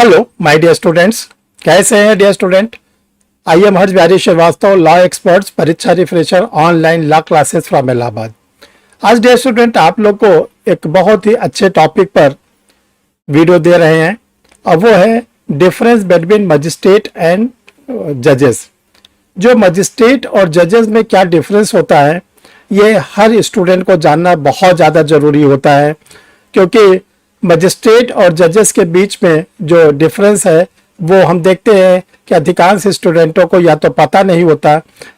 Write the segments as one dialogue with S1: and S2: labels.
S1: Hello my dear students, कैसे हैं dear student. I am Harsh Bihari Shrivastava, law experts, Pariksha refresher, online law classes from Allahabad. आज dear student आप लोग को एक बहुत ही अच्छे टॉपिक पर वीडियो दे रहे हैं और वो है डिफरेंस बिटवीन मजिस्ट्रेट एंड जजेस। जो मजिस्ट्रेट और जजेस में क्या डिफरेंस होता है ये हर स्टूडेंट को जानना बहुत ज़्यादा ज़रूरी होता है, क्योंकि मजिस्ट्रेट और जजेस के बीच में जो डिफरेंस है वो हम देखते हैं कि अधिकांश स्टूडेंटों को या तो पता नहीं होता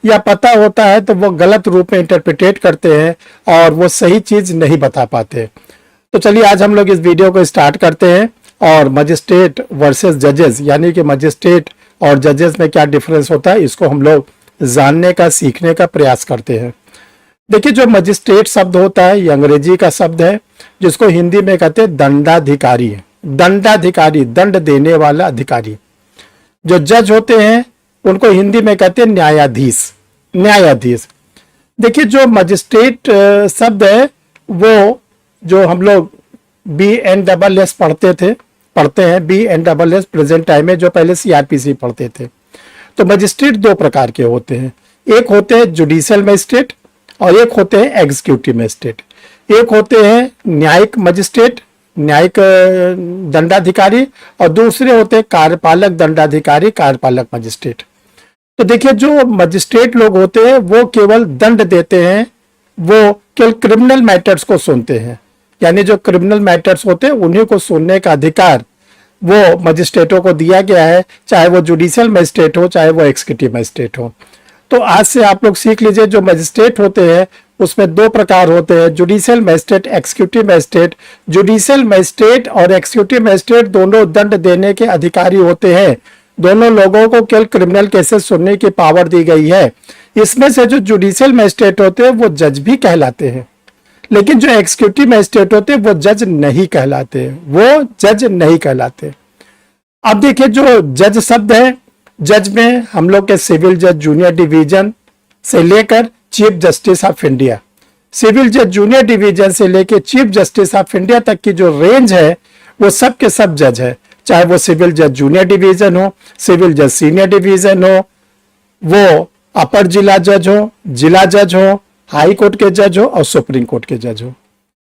S1: या पता होता है तो वो गलत रूप में इंटरप्रिटेट करते हैं और वो सही चीज़ नहीं बता पाते। तो चलिए आज हम लोग इस वीडियो को स्टार्ट करते हैं और मजिस्ट्रेट वर्सेस जजेस यानी कि मजिस्ट्रेट और जजेस में क्या डिफरेंस होता है इसको हम लोग जानने का सीखने का प्रयास करते हैं। देखिए, जो मजिस्ट्रेट शब्द होता है ये अंग्रेजी का शब्द है जिसको हिंदी में कहते हैं दंडाधिकारी। दंडाधिकारी, दंड देने वाला अधिकारी। जो जज होते हैं उनको हिंदी में कहते हैं न्यायाधीश। न्यायाधीश। देखिए, जो मजिस्ट्रेट शब्द है वो जो हम लोग BNSS पढ़ते हैं BNSS प्रेजेंट टाइम में, जो पहले CRPC पढ़ते थे। तो मजिस्ट्रेट दो प्रकार के होते हैं, एक होते हैं जुडिशियल मजिस्ट्रेट और एक होते हैं एग्जीक्यूटिव मजिस्ट्रेट। एक होते हैं न्यायिक मजिस्ट्रेट, न्यायिक दंडाधिकारी, और दूसरे होते हैं कार्यपालक दंडाधिकारी, कार्यपालक मजिस्ट्रेट। तो देखिए, जो मजिस्ट्रेट लोग होते हैं वो केवल दंड देते हैं, वो केवल क्रिमिनल मैटर्स को सुनते हैं, यानी जो क्रिमिनल मैटर्स होते हैं उन्हीं को सुनने का अधिकार वो मजिस्ट्रेटों को दिया गया है, चाहे वो जुडिशियल मजिस्ट्रेट हो चाहे वो एग्जीक्यूटिव मजिस्ट्रेट हो। तो आज से आप लोग सीख लीजिए, जो मजिस्ट्रेट होते हैं उसमें दो प्रकार होते हैं, judicial magistrate, executive magistrate. Judicial magistrate और एग्जीक्यूटिव मजिस्ट्रेट दोनों दंड देने के अधिकारी होते हैं। दोनों लोगों को केवल क्रिमिनल केसेस सुनने की पावर दी गई है। इसमें से जो जुडिशियल मजिस्ट्रेट होते हैं वो जज भी कहलाते हैं, लेकिन जो एग्जीक्यूटिव मजिस्ट्रेट होते हैं वो जज नहीं कहलाते, वो जज नहीं कहलाते। अब देखिए, जो जज शब्द है, जज में हम लोग के सिविल जज जूनियर डिवीजन से लेकर chief justice of India, civil जज जूनियर डिवीजन से लेकर चीफ जस्टिस ऑफ इंडिया तक की जो रेंज है वो सब के सब जज है, चाहे वो सिविल जज जूनियर डिवीजन हो, सिविल जज सीनियर डिवीजन हो, वो अपर जिला जज हो, जिला जज हो, हाई कोर्ट के जज हो और सुप्रीम कोर्ट के जज हो।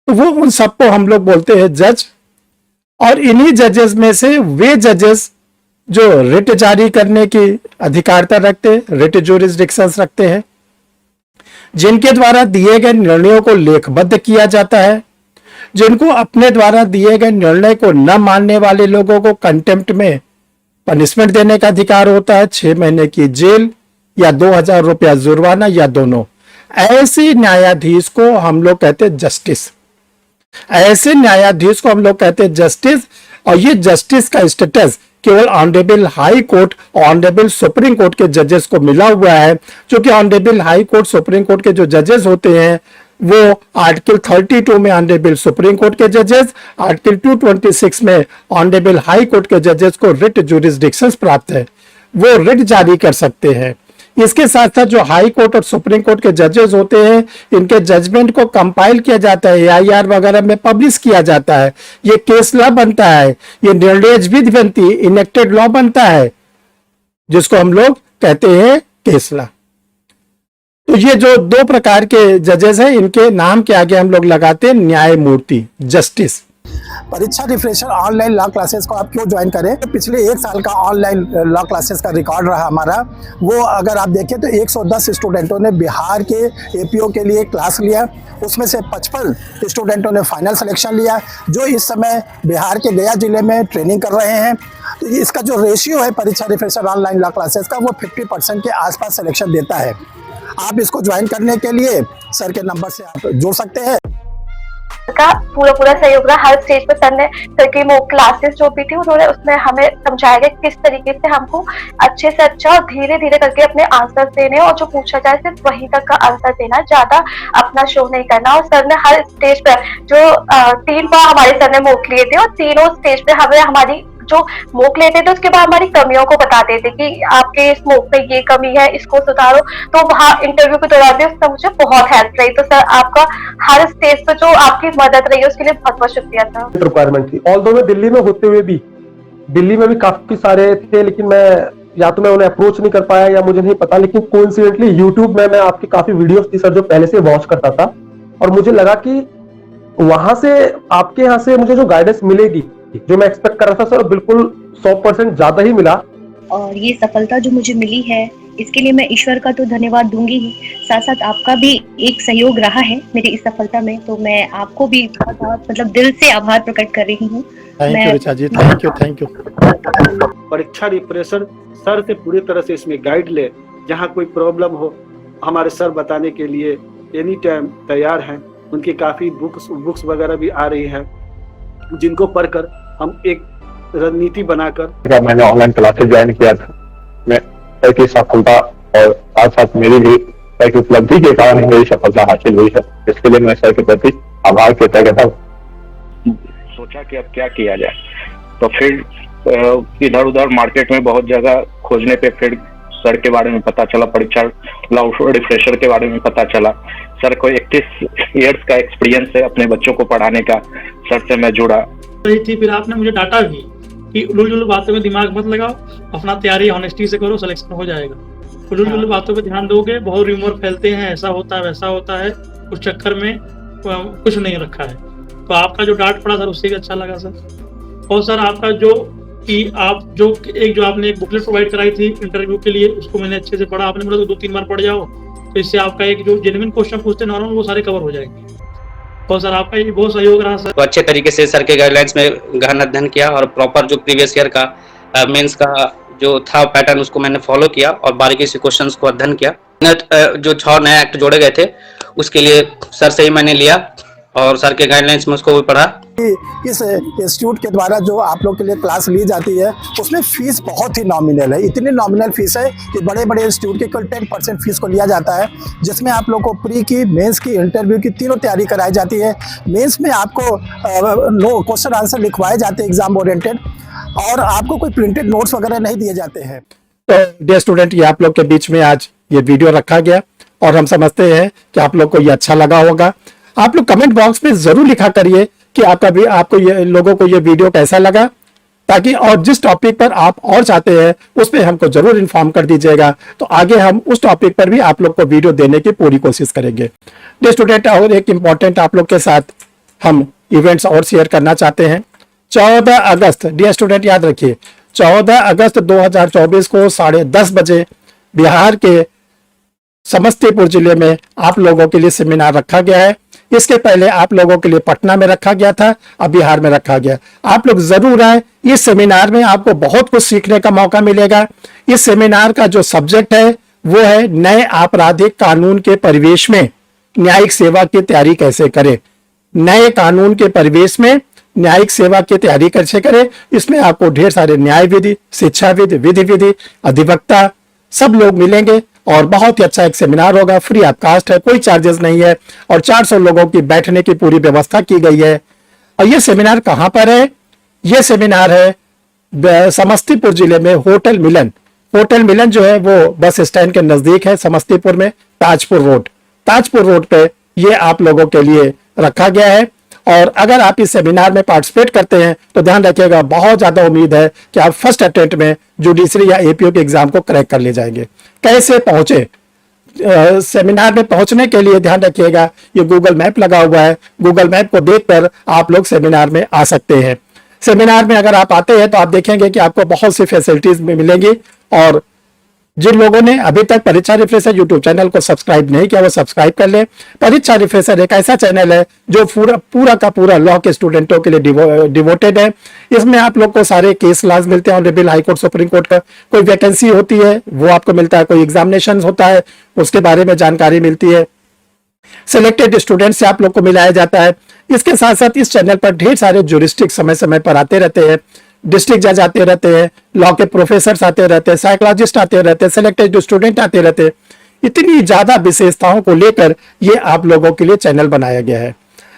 S1: तो वो उन सबको हम लोग बोलते हैं जज। और इन्हीं जजेस में से वे जजेस जो रिट जारी करने की अधिकारता रखते हैं, रिट ज्यूरिसडिक्शंस रखते हैं, जिनके द्वारा दिए गए निर्णयों को लेखबद्ध किया जाता है, जिनको अपने द्वारा दिए गए निर्णय को न मानने वाले लोगों को कंटेम्प्ट में पनिशमेंट देने का अधिकार होता है, 6 महीने की जेल या 2000 रुपया जुर्माना या दोनों। ऐसे न्यायाधीश को हम लोग कहते हैं जस्टिस। ऐसे न्यायाधीश को हम लोग कहते हैं जस्टिस। और ये जस्टिस का स्टेटस केवल ऑनरेबल हाई कोर्ट और ऑनरेबल सुप्रीम कोर्ट के जजेस को मिला हुआ है, क्योंकि honourable high court supreme court के जो जजेस होते हैं वो आर्टिकल 32 में ऑनरेबल सुप्रीम कोर्ट के जजेस, आर्टिकल 226 में ऑनरेबल हाई कोर्ट के जजेस को रिट ज्यूरिसडिक्शंस प्राप्त है, वो रिट जारी कर सकते हैं। इसके साथ साथ जो हाई कोर्ट और सुप्रीम कोर्ट के जजेस होते हैं इनके जजमेंट को कंपाइल किया जाता है, AIR वगैरह में पब्लिश किया जाता है, ये केस लॉ बनता है, ये निर्णय विधि बनती है, इनेक्टेड लॉ बनता है, जिसको हम लोग कहते हैं केस लॉ। तो ये जो दो प्रकार के जजेस हैं इनके नाम के आगे हम लोग लगाते हैं न्यायमूर्ति, जस्टिस।
S2: परीक्षा रिफ्रेशर ऑनलाइन लॉ क्लासेस को आप क्यों ज्वाइन करें? पिछले 1 साल का ऑनलाइन लॉ क्लासेस का रिकॉर्ड रहा हमारा, वो अगर आप देखें तो 110 स्टूडेंटों ने बिहार के APO के लिए क्लास लिया, उसमें से 55 स्टूडेंटों ने फाइनल सिलेक्शन लिया, जो इस समय बिहार के गया जिले में ट्रेनिंग कर रहे हैं। तो इसका जो रेशियो है परीक्षा रिफ्रेशर ऑनलाइन लॉ क्लासेस का वो 50% के आसपास सिलेक्शन देता है। आप इसको ज्वाइन करने के लिए सर के नंबर से आप जुड़ सकते हैं।
S3: का पूरा सहयोग रहा। हर स्टेज पर सर ने सर की वो क्लासेस जो भी थी उन्होंने उसमें हमें समझाया गया किस तरीके से हमको अच्छे से अच्छा और धीरे धीरे करके अपने आंसर देने और जो पूछा जाए सिर्फ वहीं तक का आंसर देना, ज्यादा अपना शो नहीं करना। और सर ने हर स्टेज पर जो 3 बार हमारे सर ने मॉक लिए थे और तीनों स्टेज पे हमें हमारी जो मॉक लेते थे उसके बाद हमारी कमियों को बताते थे कि आपके इस मॉक में ये कमी है, इसको सुधारो। तो वहाँ इंटरव्यू के दौरान भी उससे मुझे बहुत हेल्प रही। तो सर आपका हर स्टेज पे जो आपकी मदद रही है उसके लिए बहुत बहुत शुक्रिया सर।
S4: रिक्वायरमेंट थी, ऑल्दो मैं दिल्ली में होते हुए भी दिल्ली में भी काफी सारे थे, लेकिन मैं उन्हें अप्रोच नहीं कर पाया या मुझे नहीं पता, लेकिन कोइंसिडेंटली यूट्यूब में मैं आपकी काफी वीडियोस थी सर जो पहले से वॉच करता था, और मुझे लगा कि वहां से आपके यहाँ से मुझे जो गाइडेंस मिलेगी, जो मैं एक्सपेक्ट कर रहा था सर, बिल्कुल 100% ज्यादा ही मिला।
S5: और ये सफलता जो मुझे मिली है इसके लिए मैं ईश्वर का तो धन्यवाद दूंगी ही, साथ साथ आपका भी एक सहयोग रहा है मेरी इस सफलता में, तो मैं आपको भी बहुत बहुत मतलब दिल से आभार प्रकट कर रही हूँ।
S1: Thank you Richa ji, thank you.
S6: परीक्षा रिफ्रेशर सर से पूरी तरह से इसमें गाइड ले, जहाँ कोई प्रॉब्लम हो हमारे सर बताने के लिए एनी टाइम तैयार हैं। उनकी काफ़ी बुक्स वगैरह भी आ रही है, जिनको पढ़कर हम एक रणनीति बनाकर
S7: मैंने ऑनलाइन क्लासेस ज्वाइन किया था। मैं सर की सफलता और साथ साथ मेरी भी सर की उपलब्धि के कारण मेरी सफलता हासिल हुई है, इसके लिए मैं सर के प्रति आभार व्यक्त करता हूँ।
S8: सोचा कि अब क्या किया जाए, तो फिर इधर उधर मार्केट में बहुत जगह खोजने पे फिर सर के बारे में पता चला, परीक्षा रिफ्रेशर के बारे में पता चला। सर को 31 ईयर्स का एक्सपीरियंस है अपने बच्चों को पढ़ाने का, सर से मैं जुड़ा।
S9: थी फिर आपने मुझे डांटा भी कि उलझुल बातों में दिमाग मत लगाओ, अपना तैयारी ऑनेस्टी से करो, सिलेक्शन हो जाएगा। उलझुल बातों पे ध्यान दोगे, बहुत रिमोर फैलते हैं, ऐसा होता है वैसा होता है, उस चक्कर में कुछ नहीं रखा है। तो आपका जो डांट पड़ा सर उससे भी अच्छा लगा सर। और सर आपका जो आपने एक बुकलेट प्रोवाइड कराई थी इंटरव्यू के लिए, उसको मैंने अच्छे से पढ़ा। आपने बोला तो 2-3 बार पढ़ जाओ, तो इससे आपका एक जो जेन्युइन क्वेश्चन पूछते हैं नॉर्मल, वो सारे कवर हो जाएंगे। और सर आपका ये बहुत सहयोग रहा सर।
S10: तो अच्छे तरीके से सर के गाइडलाइंस में गहन अध्ययन किया और प्रॉपर जो प्रीवियस ईयर का मेंस का जो था पैटर्न उसको मैंने फॉलो किया और बारीकी से क्वेश्चंस को अध्ययन किया। जो 6 नए एक्ट जोड़े गए थे उसके लिए सर से ही मैंने लिया और सर के गाइडलाइंस में उसको भी पढ़ा।
S2: इस इंस्टीट्यूट के द्वारा जो आप लोग के लिए क्लास ली जाती है उसमें फीस बहुत ही नॉमिनल है। इतनी नॉमिनल फीस है कि बड़े बड़े इंस्टीट्यूट की कुल 10% फीस को लिया जाता है, जिसमें आप लोग को प्री की, मेंस की, इंटरव्यू की तीनों तैयारी कराई जाती है। मेंस में आपको क्वेश्चन आंसर लिखवाए जाते हैं एग्जाम ओरिएंटेड, और आपको कोई प्रिंटेड नोट्स वगैरह नहीं दिए जाते हैं।
S1: तो डियर स्टूडेंट, ये आप लोग के बीच में आज ये वीडियो रखा गया और हम समझते हैं कि आप लोग को ये अच्छा लगा होगा। आप लोग कमेंट बॉक्स में जरूर लिखा करिए कि आपको ये लोगों को ये वीडियो कैसा लगा, ताकि और जिस टॉपिक पर आप और चाहते हैं उस पर हमको जरूर इन्फॉर्म कर दीजिएगा, तो आगे हम उस टॉपिक पर भी आप लोग को वीडियो देने की पूरी कोशिश करेंगे। डियर स्टूडेंट, और एक इम्पॉर्टेंट आप लोग के साथ हम इवेंट्स और शेयर करना चाहते हैं। 14 अगस्त, डियर स्टूडेंट याद रखिए, 14 अगस्त 2024 को 10:30 बजे बिहार के समस्तीपुर जिले में आप लोगों के लिए सेमिनार रखा गया है। इसके पहले आप लोगों के लिए पटना में रखा गया था, अब बिहार में रखा गया। आप लोग जरूर आए, इस सेमिनार में आपको बहुत कुछ सीखने का मौका मिलेगा। इस सेमिनार का जो सब्जेक्ट है वो है नए आपराधिक कानून के परिवेश में न्यायिक सेवा की तैयारी कैसे करें। नए कानून के परिवेश में न्यायिक सेवा की तैयारी कैसे करें, इसमें आपको ढेर सारे न्याय विधि, शिक्षाविद, विधि विधि, अधिवक्ता सब लोग मिलेंगे और बहुत ही अच्छा एक सेमिनार होगा। फ्री ऑफ कास्ट है, कोई चार्जेस नहीं है और 400 लोगों की बैठने की पूरी व्यवस्था की गई है। और ये सेमिनार कहां पर है? ये सेमिनार है समस्तीपुर जिले में होटल मिलन। होटल मिलन जो है वो बस स्टैंड के नजदीक है समस्तीपुर में, ताजपुर रोड पे ये आप लोगों के लिए रखा गया है। और अगर आप इस सेमिनार में पार्टिसिपेट करते हैं तो ध्यान रखिएगा, बहुत ज्यादा उम्मीद है कि आप फर्स्ट अटेम्प्ट में जुडिशरी या एपीओ के एग्जाम को क्रैक कर ले जाएंगे। कैसे पहुंचे सेमिनार में? पहुंचने के लिए ध्यान रखिएगा, ये गूगल मैप लगा हुआ है, गूगल मैप को देखकर आप लोग सेमिनार में आ सकते हैं। सेमिनार में अगर आप आते हैं तो आप देखेंगे कि आपको बहुत सी फैसिलिटीज मिलेंगी। और जिन लोगों ने अभी तक परीक्षा रिफ्रेशर यूट्यूब चैनल को सब्सक्राइब नहीं किया वो सब्सक्राइब कर ले। परीक्षा रिफ्रेशर एक ऐसा चैनल है जो पूरा का पूरा लॉ के स्टूडेंटों के लिए डिवोटेड है। इसमें आप लोग को सारे केस लॉज मिलते हैं, honourable high court, supreme court का कोई वैकेंसी होती है वो आपको मिलता है, कोई एग्जामिनेशन होता है उसके बारे में जानकारी मिलती है, सिलेक्टेड स्टूडेंट से आप लोग को मिलाया जाता है। इसके साथ साथ इस चैनल पर ढेर सारे ज्यूरिस्टिक समय समय पर आते रहते हैं, डिस्ट्रिक्ट जज आते रहते हैं, लॉ के प्रोफेसर आते रहते हैं, साइकोलॉजिस्ट आते रहते हैं, सिलेक्टेड स्टूडेंट आते रहते हैं। इतनी ज्यादा विशेषताओं को लेकर ये आप लोगों के लिए चैनल बनाया गया है।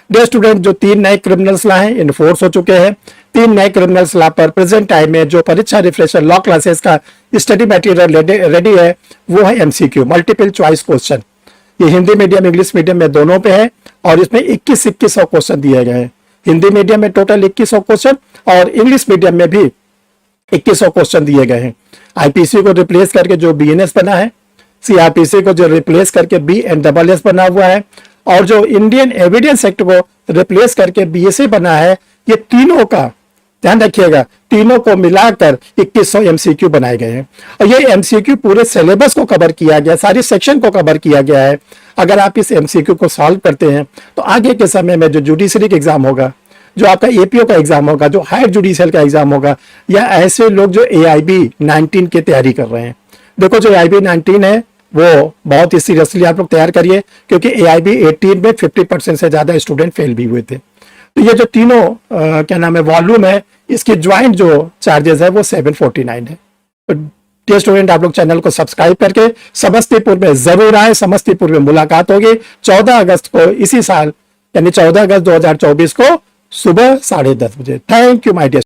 S1: डियर स्टूडेंट, जो 3 नए क्रिमिनल्स लॉ हैं इन्फोर्स हो चुके हैं। 3 नए क्रिमिनल्स लॉ पर प्रेजेंट टाइम में जो परीक्षा रिफ्रेशर लॉ क्लासेस का स्टडी मटेरियल रेडी है वो है MCQ, मल्टीपल चॉइस क्वेश्चन। ये हिंदी मीडियम, इंग्लिश मीडियम में दोनों पे है और इसमें 2100 क्वेश्चन दिए गए हैं। हिंदी मीडियम में टोटल 2100 क्वेश्चन और इंग्लिश मीडियम में भी 2100 क्वेश्चन दिए गए हैं। आईपीसी को रिप्लेस करके जो बीएनएस बना है, सीआरपीसी को जो रिप्लेस करके बीएनडब्ल्यूएस बना हुआ है, और जो इंडियन एविडेंस एक्ट को रिप्लेस करके बीएसए बना है, ये तीनों का ध्यान रखिएगा, तीनों को मिलाकर 2100 एमसीक्यू बनाए गए हैं। और ये एमसीक्यू पूरे सिलेबस को कवर किया गया, सारी सेक्शन को कवर किया गया है। अगर आप इस एमसीक्यू को सॉल्व करते हैं तो आगे के समय में जो जुडिशरी का एग्जाम होगा, जो आपका एपीओ का एग्जाम होगा, जो हायर जुडिशियल का एग्जाम होगा, या ऐसे लोग जो AIB 19 की तैयारी कर रहे हैं, देखो जो AIB 19 है वो बहुत ही सीरियसली आप लोग तैयार करिए, क्योंकि AIB 18 में 50% से ज्यादा स्टूडेंट फेल भी हुए थे। तो ये जो तीनों क्या नाम है वॉल्यूम है, इसके ज्वाइंट जो चार्जेस है वो 749 है। तो डियर स्टूडेंट, आप लोग चैनल को सब्सक्राइब करके समस्तीपुर में जरूर आए। समस्तीपुर में मुलाकात होगी 14 अगस्त को, इसी साल यानी 14 अगस्त 2024 को सुबह 10:30 बजे। Thank you my dear.